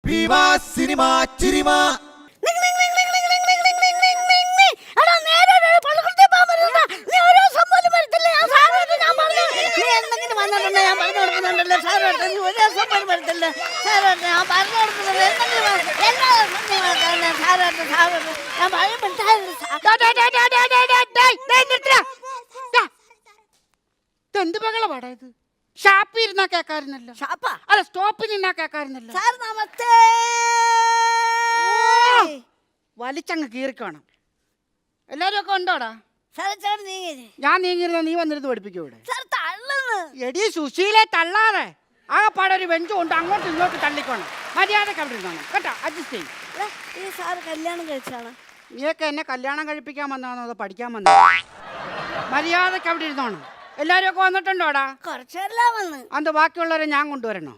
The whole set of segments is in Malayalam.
Viva Cinema Chirima. എന്ത് ബഹളമാടാ ഇത്? ഷാപ്പിൽ ഇരുന്നാ കേൾക്കാറുന്നല്ലോ. ഷാപ്പാ? അല്ല, സ്റ്റോപ്പിൽ നിന്നാ കേൾക്കാറുന്നല്ലോ. സാർ നമസ്തേ. വലിച്ചങ്ങ് കീറിക്കണം. എല്ലാരും ഒക്കെ ഉണ്ടോടാ? ഞാൻ നീങ്ങിരുന്ന നീ വന്നിരുന്ന് പഠിപ്പിക്കും ഇവിടെ. എടി എടി സുശീലെ തള്ളാതെ. ആകെപ്പാടെ ഒരു ബെഞ്ചും ഉണ്ട്, അങ്ങോട്ടും ഇങ്ങോട്ടും തള്ളിക്കോണം. മര്യാദക്ക് അവിടെ ഇരുന്നോണം കേട്ടോ. അഡ്ജസ്റ്റ് ചെയ്യും. ഈ സാറ് കല്യാണം കഴിച്ചാണ്? നീയൊക്കെ എന്നെ കല്യാണം കഴിപ്പിക്കാൻ വന്നാണോ അതോ പഠിക്കാൻ വന്നോ? മര്യാദക്ക് അവിടെ ഇരുന്നോണം. എല്ലാരും ഒക്കെ വന്നിട്ടുണ്ടോടാ? കുറച്ചെല്ലാം വന്ന്. അന്ത് ബാക്കിയുള്ളവരെ ഞാൻ കൊണ്ടുവരണോ?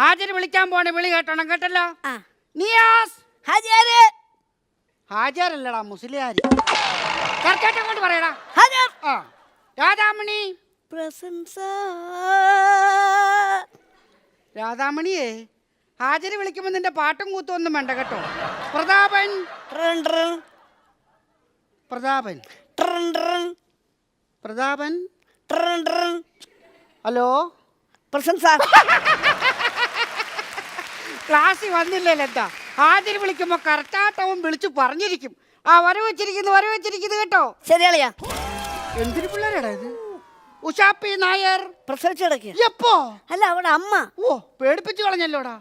ഹാജര് വിളിക്കാൻ പോണേ, വിളി കേട്ടോണം കേട്ടല്ലോ. നിയാസ്. ഹാജരല്ലടാ, മുസ്ലിയാർ. കറക്റ്റായിട്ട് കൊണ്ട് പറയടാ. രാധാമണി. രാധാമണിയെ ഹാജര് വിളിക്കുമ്പോ നിന്റെ പാട്ടും കൂത്തും ഒന്നും വേണ്ട കേട്ടോ. പ്രതാപൻ. പ്രതാപൻ. പ്രതാപൻ. ഹലോ. ക്ലാസ്സിൽ വന്നില്ലല്ലോ. എന്താ ഹാജര് വിളിക്കുമ്പോ കറക്റ്റാട്ടവും വിളിച്ചു പറഞ്ഞിരിക്കും. ആ വരവ് വെച്ചിരിക്കുന്നു കേട്ടോ. ശരിയാളിയാ. എന്തിനു പിള്ളേരാടാ ഇത്? ഉഷാപ്പി നായർ പ്രസവിച്ചടക്കിയ എപ്പോ? അല്ല, അവിടെ അമ്മ. ഓ, പേടിപ്പിച്ചു കളഞ്ഞല്ലോടാ.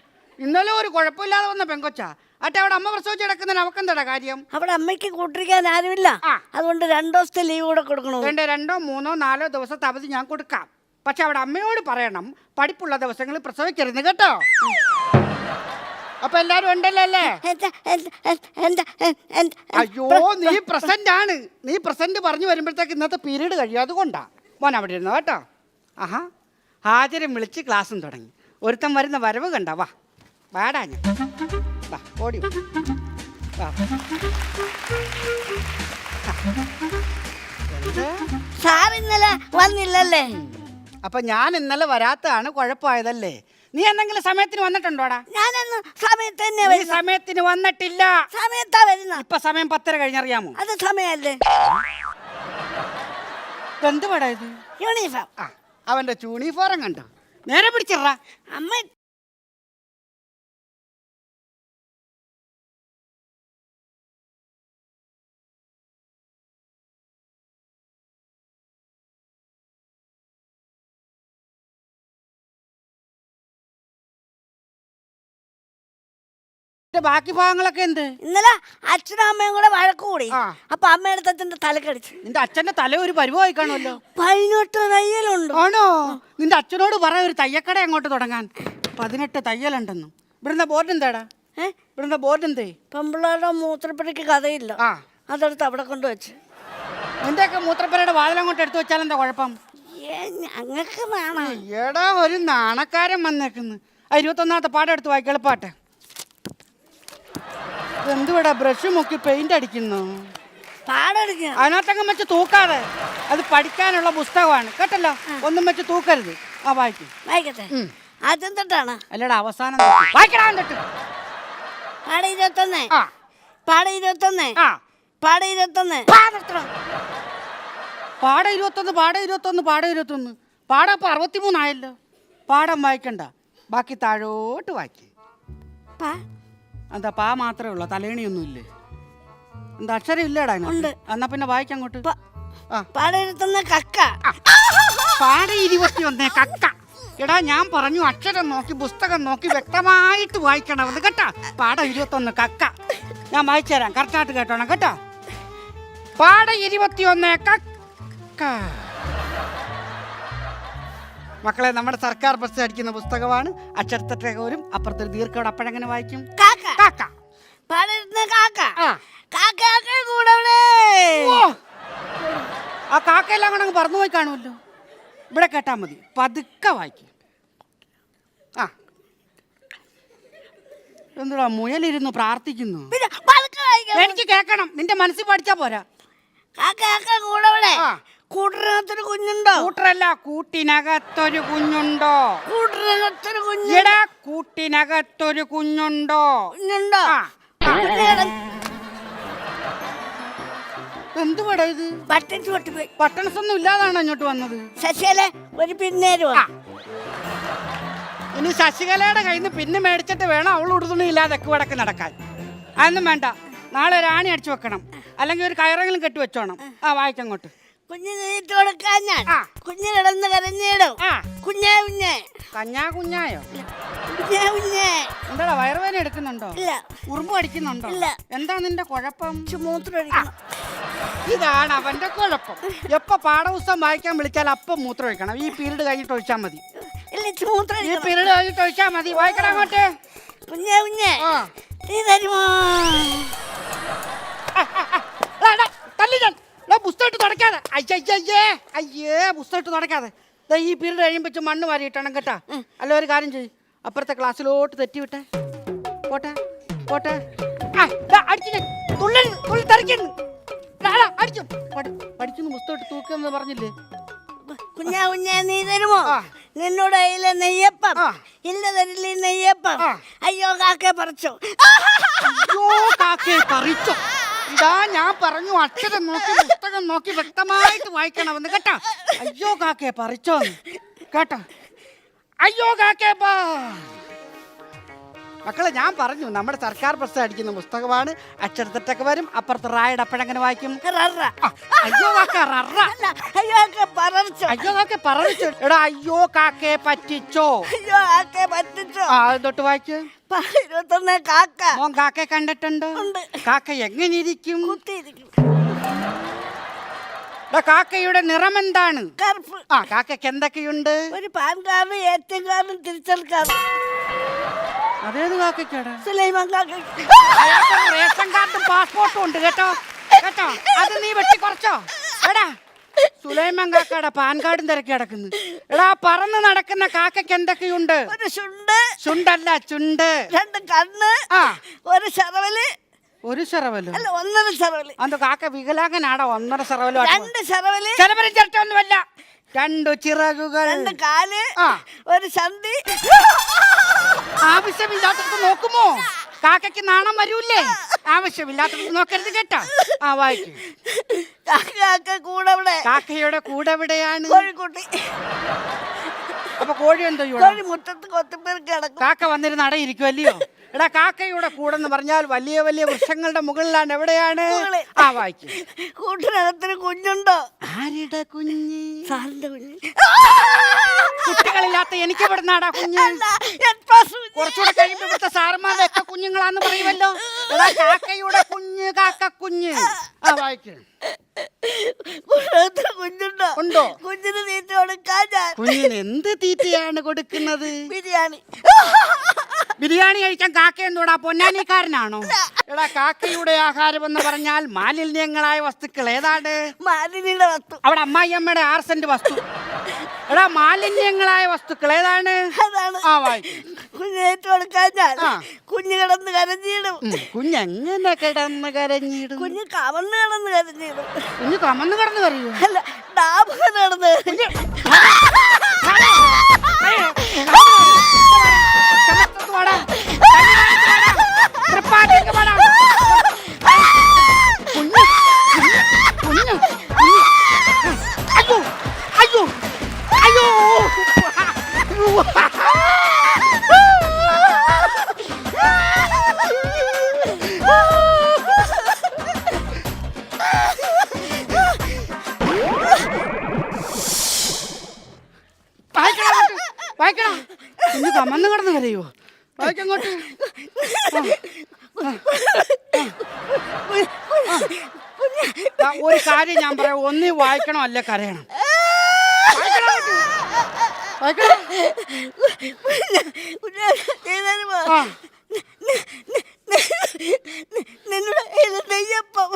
ഇന്നലെ ഒരു കുഴപ്പമില്ലാതെ വന്ന പെങ്കൊച്ചാ. അട്ടെ, അവിടെ അമ്മ പ്രസവിച്ച് കിടക്കുന്നതിന് അവക്കെന്താടാ കാര്യം? അവിടെ അമ്മയ്ക്ക് കൂട്ടിരിക്കാൻ ആരുമില്ല. അതുകൊണ്ട് 2 ദിവസത്തെ ലീവ് കൂടെ കൊടുക്കണോ? 2, 2, 3, 4 ദിവസത്തെ അവധി ഞാൻ കൊടുക്കാം. പക്ഷെ അവിടെ അമ്മയോട് പറയണം, പഠിപ്പുള്ള ദിവസങ്ങളിൽ പ്രസവിക്കരുത് കേട്ടോ. അപ്പൊ എല്ലാരും ഉണ്ടല്ലോ അല്ലേ? അയ്യോ, നീ പ്രസന്റ് ആണ്. നീ പ്രസന്റ് പറഞ്ഞു വരുമ്പോഴത്തേക്ക് ഇന്നത്തെ പീരീഡ് കഴിയും. അതുകൊണ്ടാ മോൻ അവിടെ ഇരുന്നോ കേട്ടോ. ആഹാ, ഹാജരും വിളിച്ച് ക്ലാസ്സും തുടങ്ങി. ഒരുത്തം വരുന്ന വരവ് കണ്ട. വാ വാടാ, ഞാൻ വാ, ഓടി വാ. സാർ ഇന്നലെ വന്നില്ലല്ലേ? അപ്പൊ ഞാൻ ഇന്നലെ വരാത്തതാണ് കുഴപ്പമായതല്ലേ? നീ എന്തെങ്കിലും സമയത്തിന് വന്നിട്ടുണ്ടോടാ? ഞാനന്ന് സമയത്ത് തന്നെ. നീ സമയത്തിന് വന്നിട്ടില്ല. സമയത്താ വരുന്ന. ഇപ്പൊ സമയം 10:30 കഴിഞ്ഞറിയാമോ? അത് സമയല്ലേ? എന്ത് പടാ ഇത്? യൂണിഫോം. അവന്റെ യൂണിഫോം കണ്ടോ? നേരെ പിടിച്ചിട്രാ. അമ്മ ബാക്കി ഭാഗങ്ങളൊക്കെ എന്ത്? ഇന്നലെ അച്ഛനും അമ്മയും കൂടെ വഴക്ക് കൂടി. അപ്പൊ അമ്മയുടെ അച്ഛന്റെ തലക്കടിച്ചു. നിന്റെ അച്ഛന്റെ തല ഒരു പരുവായി കാണുമല്ലോ. 18 തയ്യലുണ്ട്. ആണോ? നിന്റെ അച്ഛനോട് പറ ഒരു തയ്യക്കട അങ്ങോട്ട് തുടങ്ങാൻ. 18 തയ്യലുണ്ടെന്ന്. ഇവിടുന്ന ബോർഡ് എന്താടാ? ഇവിടുന്ന ബോർഡ് എന്തേ? പെമ്പിള്ളേരുടെ മൂത്രപ്പുരയ്ക്ക് കഥയില്ല. അതെടുത്ത് അവിടെ കൊണ്ടുവച്ച്. നിന്റെയൊക്കെ മൂത്രപ്പുരയുടെ വാതിലങ്ങോട്ട് എടുത്തു വെച്ചാൽ എന്താ കുഴപ്പം? ഞങ്ങൾക്ക് വേണം. എടാ, ഒരു നാണക്കാരൻ വന്നേക്കുന്നു. 21ാമത്തെ പാഠം എടുത്ത് വായിക്ക്, എളുപ്പാട്ടെ. എന്തുവാടാ ബ്രഷ് മുക്കി പെയിന്റ് അടിക്കുന്നു? അതിനകത്തങ്ങ് വെച്ച് തൂക്കാതെ. അത് പഠിക്കാനുള്ള പുസ്തകമാണ് കേട്ടല്ലോ. ഒന്നും വെച്ച് തൂക്കരുത്. വായിക്കും. വായിക്കട്ടെ. ആദ്യം തൊട്ടാണ്? അല്ലടാ, അവസാനം വായിക്കടാ. എന്നിട്ട് പാഠം 21. പാഠം 21. പാഠം 21. പാഠം 21. പാഠം 21. പാഠം 21. പാഠം ഇപ്പൊ 63 ആയല്ലോ. പാഠം വായിക്കണ്ട, ബാക്കി താഴോട്ട് വായിക്കും. എന്താ പാ മാത്രമേ ഉള്ളൂ, തലേണിയൊന്നും ഇല്ലേ? എന്താ അക്ഷരം ഇല്ലടാ? എന്നാ പിന്നെ വായിക്കങ്ങോട്ട്. പാഠം 21 കക്ക. പാഠം 21 കക്ക. എടാ, ഞാൻ പറഞ്ഞു അക്ഷരം നോക്കി പുസ്തകം നോക്കി വ്യക്തമായിട്ട് വായിക്കണം കേട്ടാ. പാഠം 21 കക്ക. ഞാൻ വായിച്ചു തരാം, കറക്റ്റായിട്ട് കേട്ടോണം കേട്ടോ. പാഠം 21 കക്ക. മക്കളെ, നമ്മുടെ സർക്കാർ ബസ് അടിക്കുന്ന പുസ്തകമാണ്. അക്ഷരത്തെറ്റ വരും, അപ്പുറത്തൊരു ദീർഘോട്. അപ്പോഴെങ്ങനെ വായിക്കും? കാക്ക. ആ കാക്കയെല്ലാം കൂടെ പറന്നു പോയി കാണുമല്ലോ. ഇവിടെ കേട്ടാ മതി, പതുക്കെ വായിക്കും. എന്തുടാ മുയലിരുന്നു പ്രാർത്ഥിക്കുന്നു? എനിക്ക് കേക്കണം, നിന്റെ മനസ്സിൽ പഠിച്ചാ പോരാ. കൂട്ടിനകത്തൊരു കുഞ്ഞുണ്ടോ? കൂട്ടറല്ല, കൂട്ടിനകത്തൊരു കുഞ്ഞുണ്ടോ? കൂട്ടിനകത്തൊരു കുഞ്ഞ്. എടാ, കൂട്ടിനകത്തൊരു കുഞ്ഞുണ്ടോ? കുഞ്ഞുണ്ടോ? എന്തുവാടാ ഇത്? ബട്ടൺസ് പൊട്ടിപ്പോയി. ബട്ടൺസ് ഒന്നും ഇല്ലാതാണോ ഇങ്ങോട്ട് വന്നത്? ശശികല ഒരു പിന്നേര് വാ. ഇനി ശശികലയുടെ കയ്യിൽ നിന്ന് പിന്നെ മേടിച്ചിട്ട് വേണം അവൾ ഉടുതുണി ഇല്ലാതെ വടക്ക് നടക്കാൻ. അതൊന്നും വേണ്ട. നാളെ ഒരു ആണി അടിച്ചു വെക്കണം, അല്ലെങ്കിൽ ഒരു കയറെങ്കിലും കെട്ടി വെച്ചോണം. വായിക്കങ്ങോട്ട്. കുഞ്ഞ് നീറ്റ് കൊടുക്കാൻ ഞാൻ. കുഞ്ഞ് കിടന്ന് കരഞ്ഞിടും. കുഞ്ഞേ കുഞ്ഞേ. കഞ്ഞാ കുഞ്ഞായോ? കുഞ്ഞേ കുഞ്ഞേ. എന്താടാ, വയറുവേദന എടുക്കുന്നുണ്ടോ? ഇല്ല. ഉറുമ്പ് അടിക്കുന്നുണ്ടോ? ഇല്ല. എന്താ നിന്റെ കുഴപ്പം? മൂത്രം ഒഴിക്കണം. ഇതാണ് അവന്റെ കുഴപ്പം. എപ്പോ പാഠപുസ്തകം വായിക്കാൻ വിളിച്ചാൽ അപ്പം മൂത്രം ഒഴിക്കണം. ഈ പീരീഡ് കഴിഞ്ഞിട്ട് ഒഴിച്ചാൽ മതി. ഈ പീരീഡ് കഴിഞ്ഞിട്ട് ഒഴിച്ചാൽ മതി. വായിക്കണം അങ്ങോട്ട്. കുഞ്ഞേ കുഞ്ഞേ നീ തരുമോ? പുസ്തകത്ത് തുടക്കാതെ. അയ്യേ, പുസ്തകത്ത് തുടക്കാതെ. ഈ പീരീഡ് കഴിയുമ്പോ മണ്ണ് വാരിയിട്ടണം കേട്ടാ. അല്ല, ഒരു കാര്യം ചെയ്യ്, അപ്പുറത്തെ ക്ലാസ്സിലോട്ട് തെറ്റി വിട്ടെ. പോട്ടെ പോട്ടെ. അടിച്ചു പഠിക്കുന്നു. പുസ്തകം തൂക്കെന്ന് പറഞ്ഞില്ലേ? കുഞ്ഞാ കുഞ്ഞാ നീ തരുമോ? നിന്നോട് കയ്യിലെ നെയ്യപ്പം ഇല്ല തരില്ലേ? നെയ്യപ്പം. അയ്യോ കാക്കയെ പറിച്ചോ. അയ്യോ കാക്കയെ പറിച്ചോ. ഇതാ ഞാൻ പറഞ്ഞു, അക്ഷരം നോക്കി പുസ്തകം നോക്കി വ്യക്തമായിട്ട് വായിക്കണമെന്ന് കേട്ടോ. അയ്യോ കാക്കയെ പറിച്ചോന്ന് കേട്ടോ. അയ്യോ കാക്കയെ മക്കളെ, ഞാൻ പറഞ്ഞു നമ്മുടെ സർക്കാർ പ്രസ് അടിക്കുന്ന പുസ്തകമാണ്. അക്ഷരത്തെറ്റൊക്കെ വരും. അപ്പുറത്ത് റായുടെ അപ്പോഴെങ്ങനെ വായിക്കും? അയ്യോ കാക്ക പറച്ചു. എടാ, അയ്യോ കാക്കയെ പറ്റിച്ചോ. തൊട്ട് വായിക്ക്. 21 കാക്ക. മോൻ കാക്കയെ കണ്ടിട്ടുണ്ടോ? കാക്ക എങ്ങനെ ഇരിക്കും? കാക്കയുടെ നിറം എന്താണ്? കറുപ്പ്. കാക്കയ്ക്ക് എന്തൊക്കെയുണ്ട്? ഒരു പാൻ കാർഡ്, ATM കാർഡും തിരിച്ചൽ കാർഡും. അതേത് കാക്കയ്ക്കാടാ? സുലൈമാൻ കാക്ക. റേഷൻ കാർഡും പാസ്പോർട്ടും ഉണ്ട് കേട്ടോ. കേട്ടോ, അത് നീ വെട്ടി കുറച്ചോ? എടാ, സുലൈമാൻ കാക്കയുടെ പാൻ കാർഡും തിരക്കി കിടക്കുന്നു. എടാ, പറന്ന് നടക്കുന്ന കാക്കയ്ക്ക് എന്തൊക്കെയുണ്ട്? ഒരു ചുണ്ട്. ചുണ്ടല്ല, ചുണ്ട്. 2 കണ്ണ്. ഒരു ശരവല്. ഒരു ശരവല് അല്ല, 1.5 ശരവല്. അന്ത കാക്ക വികലാംഗനാടോ? 1.5 ശരവലോ? 2 ശരവല്. ശരവലും ചിരട്ടൊന്നുമല്ല. 2 ചിറകുകൾ. 2 കാല്. ഒരു സന്ധി. ആവശ്യമില്ലാത്തത് നോക്കുമോ? കാക്കയ്ക്ക് നാണം വരൂല്ലേ? ആവശ്യമില്ലാത്തത് നോക്കരുത് കേട്ടോ. വായിക്കും. കാക്കയുടെ കൂടെ എവിടെയാണ്? കോഴിക്കുട്ടി. അപ്പൊ കോഴി എന്തോ? മുറ്റത്ത് കൊത്തിപ്പേർക്ക് കിടക്കും. കാക്ക വന്നിരുന്ന് അടയിരിക്കുമല്ലയോ? എടാ, കാക്കയുടെ കൂടെന്ന് പറഞ്ഞാൽ വലിയ വലിയ വൃക്ഷങ്ങളുടെ മുകളിലാണ്. എവിടെയാണ്? വായിക്കും. കൂട്ടിനകത്തൊരു കുഞ്ഞുണ്ടോ? ആരുടെ കുഞ്ഞ്? സാറിന്റെ കുഞ്ഞ്. കുട്ടികളില്ലാത്ത എനിക്ക് ഇവിടുന്നാടാ കുഞ്ഞ്. കുറച്ചുകൂടെ കഴിയുമ്പോ ഇവിടുത്തെ സാറന്മാരുടെ ഒക്കെ കുഞ്ഞുങ്ങളാന്ന് പറയുമല്ലോ. എടാ, കാക്കയുടെ കുഞ്ഞ്, കാക്കക്കുഞ്ഞ്. വായിക്കും. കുഞ്ഞുണ്ടോ? ഉണ്ടോ? കുഞ്ഞിന് തീറ്റ കൊടുക്കാൻ ഞാൻ. കുഞ്ഞിന് എന്ത് തീറ്റയാണ് കൊടുക്കുന്നത്? ബിരിയാണി. ബിരിയാണി കഴിക്കാൻ കാക്ക എന്തോടാ, പൊന്നാനിക്കാരനാണോ? എടാ, കാക്കയുടെ ആഹാരം എന്ന് പറഞ്ഞാൽ മാലിന്യങ്ങളായ വസ്തുക്കൾ ഏതാണ്? മാലിന്യങ്ങളുടെ വസ്തു. അവിടെ അമ്മായിയമ്മയുടെ 6 സെന്റ് വസ്തു. എടാ, മാലിന്യങ്ങളായ വസ്തുക്കൾ ഏതാണ്? കുഞ്ഞേറ്റ് കൊടുക്കാൻ ഞാൻ. കുഞ്ഞ് കിടന്ന് കരഞ്ഞിടും. കുഞ്ഞെങ്ങനെ കിടന്ന് കരഞ്ഞിടും? കുഞ്ഞ് കമന്ന് കിടന്ന് കരഞ്ഞിടും. കുഞ്ഞ് കമന്ന് കിടന്ന് കരയോ? അല്ല, ഡാബ് കിടന്ന്. വായിക്കണം. കുഞ്ഞ് കമന്ന് കിടന്ന് കരയോ? വായിക്കങ്ങോട്ട്. ഒരു കാര്യം ഞാൻ പറയാം, ഒന്നീ വായിക്കണോ അല്ലേ കരയണം.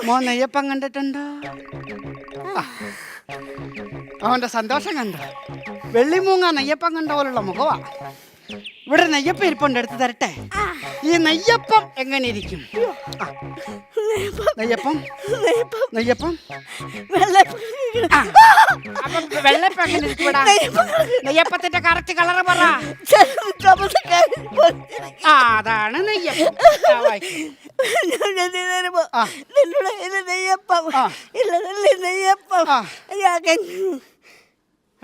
മോൻ നെയ്യപ്പം കണ്ടിട്ടുണ്ടോ? അവന്റെ സന്തോഷം കണ്ടോ? വെള്ളിമൂങ്ങ നെയ്യപ്പം കണ്ട പോലുള്ള മുഖവാ. ഇവിടെ നെയ്യപ്പം ഇരിപ്പുണ്ട്, എടുത്ത് തരട്ടെ. ഈ നെയ്യപ്പം എങ്ങനെ ഇരിക്കും? നെയ്യപ്പം നെയ്യപ്പം നെയ്യപ്പം വെള്ളപ്പം ആ, അപ്പം വെള്ളപ്പം എങ്ങനെ ഇരിക്കും ഇവിടെ? നെയ്യപ്പത്തിന്റെ കറക്റ്റ് കളറ് പറ. ആ, അതാണ് നെയ്യപ്പം. ആ, വായിക്ക്. തരുമ്പോ നിന്നോട് ഇത് നെയ്യപ്പം ഇല്ലതല്ലേ നെയ്യപ്പം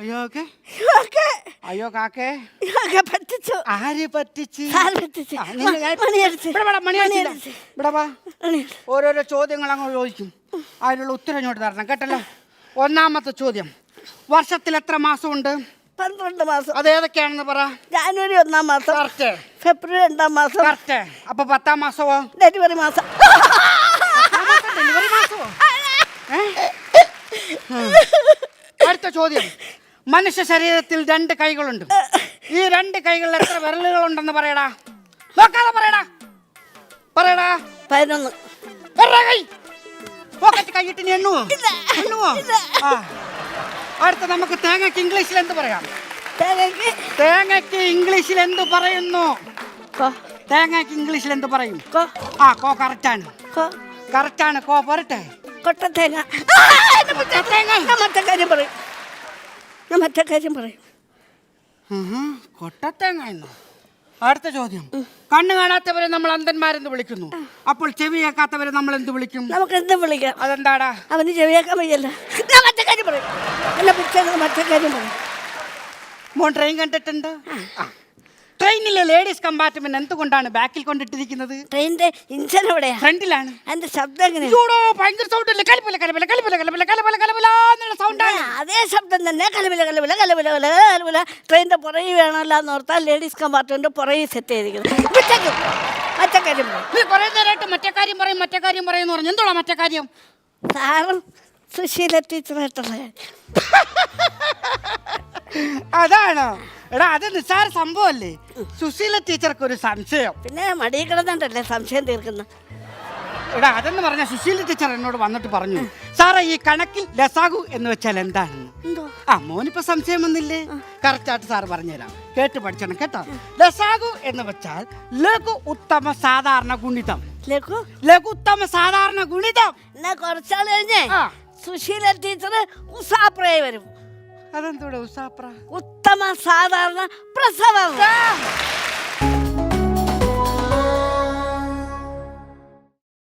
അയ്യോ അയ്യോ കാക്കേ പറ്റിച്ചു. ആര് പറ്റിച്ച്? പറ്റിച്ചു. ആ, മണി അടിച്ചില്ല. ഇവിടെ വാ. ഓരോരോ ചോദ്യങ്ങൾ അങ്ങ് ചോദിക്കും, അതിനുള്ള ഉത്തരം ഇങ്ങോട്ട് തരണം കേട്ടല്ലോ. ഒന്നാമത്തെ ചോദ്യം, വർഷത്തിൽ എത്ര മാസമുണ്ട്? 12 മാസം. അതേതൊക്കെയാണെന്ന് പറ. ജാനുവരി 1-ാം മാസം, കറക്റ്റ്. ഫെബ്രുവരി 2-ാം മാസം, കറക്റ്റ്. അപ്പൊ 10-ാം മാസമോ? ഡെലിവറി മാസം. ഡെലിവറി മാസമോ? അടുത്ത ചോദ്യം, മനുഷ്യ ശരീരത്തിൽ 2 കൈകളുണ്ട്. ഈ 2 കൈകളിൽ എത്ര വിരലുകളുണ്ടെന്ന് പറയടാ. നോക്കാതെ പറയടാ. പറയടാ. 11. കൈ പോക്കറ്റ് കൈയിട്ട് നീ എണ്ണുവോ? ആ, അടുത്ത നമുക്ക് തേങ്ങയ്ക്ക് ഇംഗ്ലീഷിൽ എന്ത് പറയാം? തേങ്ങയ്ക്ക് ഇംഗ്ലീഷിൽ എന്ത് പറയുന്നു? തേങ്ങയ്ക്ക് ഇംഗ്ലീഷിൽ എന്ത് പറയും? ആ, കോ കറക്റ്റാണ്. കറക്റ്റാണ്. കോ പോരട്ടെ. കൊട്ടത്തേങ്ങ. മറ്റേ കാര്യം പറയും. മറ്റേ കാര്യം പറയും. കൊട്ടത്തേങ്ങ എന്നോ? അടുത്ത ചോദ്യം, കണ്ണ് കാണാത്തവരെ നമ്മൾ അന്ധന്മാരെന്ന് വിളിക്കുന്നു. അപ്പോൾ ചെവി കേൾക്കാത്തവരെ നമ്മൾ എന്ത് വിളിക്കും? നമുക്ക് എന്ത് വിളിക്കാം? അതെന്താടാ? അവന് ചെവിയാക്കാൻ വയ്യല്ല. ഞാൻ മറ്റേ കാര്യം പറയും. എന്നെ പിടിച്ചത് മറ്റേ കാര്യം പറയും. മോൻ ട്രെയിൻ കണ്ടിട്ടുണ്ട്? ട്രെയിനിലെ ലേഡീസ് കമ്പാർട്ട്മെന്റ് എന്തുകൊണ്ടാണ് ബാക്കിൽ കൊണ്ടിട്ടിരിക്കുന്നത്? ട്രെയിനിന്റെ ഇഞ്ചൻ എവിടെയാ? ഫ്രണ്ടിലാണ്. അതിന്റെ ശബ്ദം എങ്ങനെയാ? ഭയങ്കര സൗണ്ട് അല്ലേ? കലപില കലപില കലപില കലപില കലപില കലപില എന്നുള്ള സൗണ്ടാണ്. അതേ ശബ്ദം തന്നെ. കലപില കലപില കലപില കലപില. ട്രെയിനിന്റെ പുറകെ വേണമല്ലോ എന്ന് ഓർത്താൽ ലേഡീസ് കമ്പാർട്ട്മെന്റ് പുറകെ സെറ്റ് ചെയ്തിരിക്കുന്നത്. മറ്റേ കാര്യം പറയും. നീ കുറെ നേരമായിട്ട് മറ്റേ കാര്യം പറയും മറ്റേ കാര്യം പറയുമെന്ന് പറഞ്ഞു. എന്തോളാ മറ്റേ കാര്യം? സാറും സുശീല ടീച്ചറായിട്ടുള്ള അതാണോ? എടാ, അത് നിസ്സാര സംഭവല്ലേ. സുശീല ടീച്ചർക്ക് ഒരു സംശയം. പിന്നെ മടി കിടന്നിട്ടല്ലേ സംശയം തീർക്കുന്ന. എടാ, അതെന്ന് പറഞ്ഞ സുശീല ടീച്ചർ എന്നോട് വന്നിട്ട് പറഞ്ഞു, സാറേ ഈ കണക്കിൽ ലസാഗു എന്ന് വെച്ചാൽ എന്താണെന്ന്. ആ, മോനിപ്പോ സംശയം വന്നില്ലേ? കറക്റ്റായിട്ട് സാറ് പറഞ്ഞുതരാം, കേട്ട് പഠിച്ചണം കേട്ടോ. ലസാഗു എന്ന് വെച്ചാൽ ലഘു ഉത്തമ സാധാരണ ഗുണിതം. ലഘു ഉത്തമ സാധാരണ ഗുണിതം. എന്നാ കുറച്ചാൾ കഴിഞ്ഞേ സുശീല ടീച്ചർ ഉസാപ്രയെ വരും. അതെന്തോടെ ഉസാപ്ര? ഉത്തമ സാധാരണ പ്രസവം.